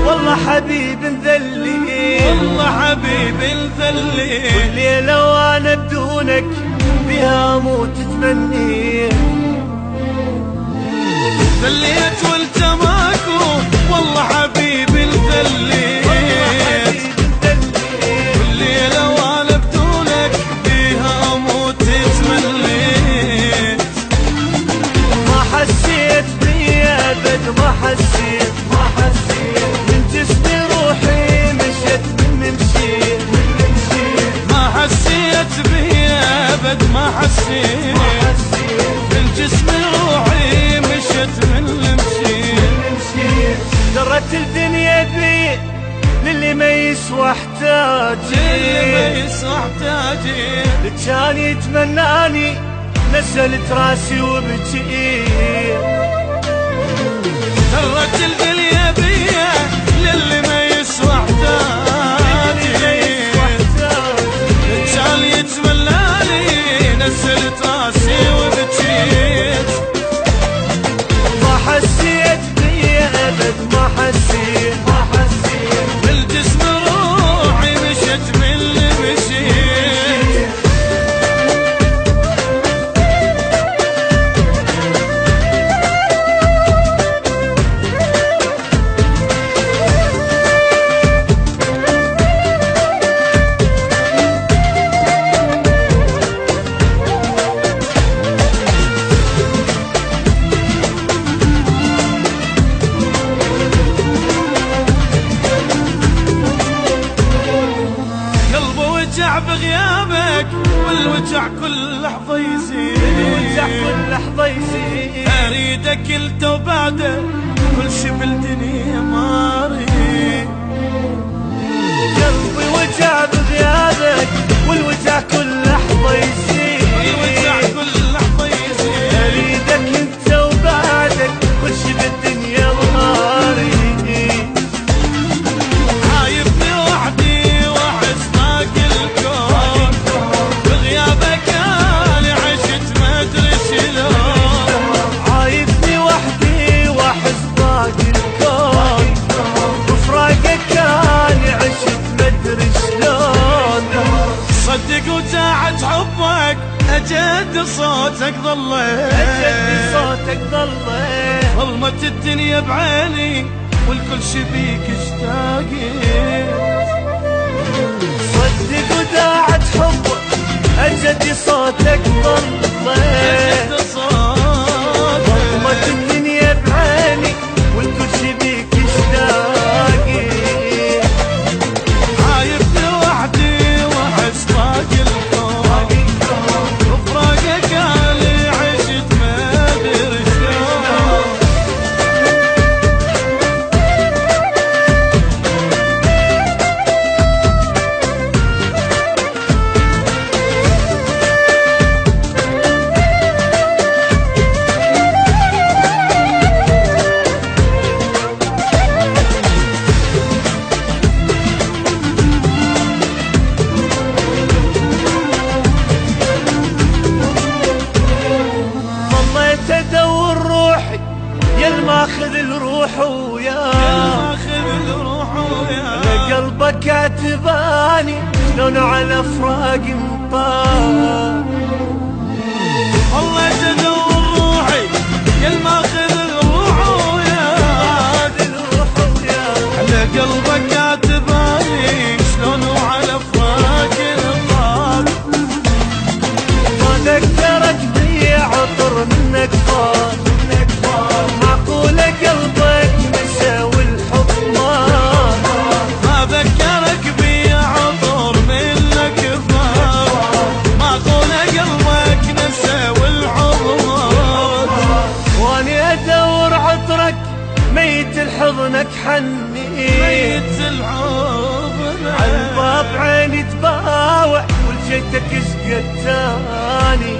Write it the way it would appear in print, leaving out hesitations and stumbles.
والله حبيب مذلي، والله حبيب مذلي، والليلة وانا بدونك بها اموت تمني. ذليت وانت ماكو والله حبيب مذلي، والليلة وانا بدونك بها اموت تمنيت. ما حسيت بيا ابد، ما حسيت من جسمي روحي مشت من مشيت. ما حسيت بيا ابد، ما حسيت من جسمي روحي مشت من مشيت. درت الدنيا بي للي ما يسوى احتاجي، للي ما يسوى احتاجي. كان يتمناني نزلت راسي وبكيت. درت الدنيا بيا للي ما يسوى احتاجي، كان يتمناني نزلت راسي وبكيت. ما حسيت بيا ابد، ما حسيت بالجسم روحي مشت من اللي مشيت. بغيابك والوجع كل لحظة يزيد، الوجع كل لحظة يزيد. اريدك انت وبعده كل شي بالدنيا ما اريد. قلبي وجع بغيابك والوجع كل لحظة يزيد، والوجع كل لحظة يزيد. اريدك انت وبعدك كل شي بالدنيا ما اريد. عايبني وحدي واحس باقي الكون، بغيابك انا عشت ما ادري شلون. عايبني وحدي واحس باقي الكون، بفراقك انا عشت ما ادري شلون. صدق وساعة حبك اجد صوتك ظليت، أجد صوتك ضليت. ظلمت الدنيا بعيني والكل شي بيك اشتاقيت. صدق وداعت حبك أجد صوتك ضليت، أجد صوتك ظلمت الدنيا بعيني والكل شي بيك اشتاقي. عايبني وحدي واحس باقي الكون، بفراقك انا عشت ما ادري شلون. ضليت ادور روحي يا الماخذ الروح وياه، اخذ الروح وياه. قلبك عتباني شلون على فراقي مطار. والله تدور روحي يا الماخذ الروح وياه، على قلبك عتباني شلون وعلى فراق الطار. ما ذكرك بي عطر منك طار، معقولة قلبك نسى والحب مار. ما ذكرك بي عطر منك طار، معقولة قلبك نسى والحب مار. واني ادور عطرك ميت الحضنك حني، ميت الحب عالباب عيني تباوع ولجيتك اشقى التاني.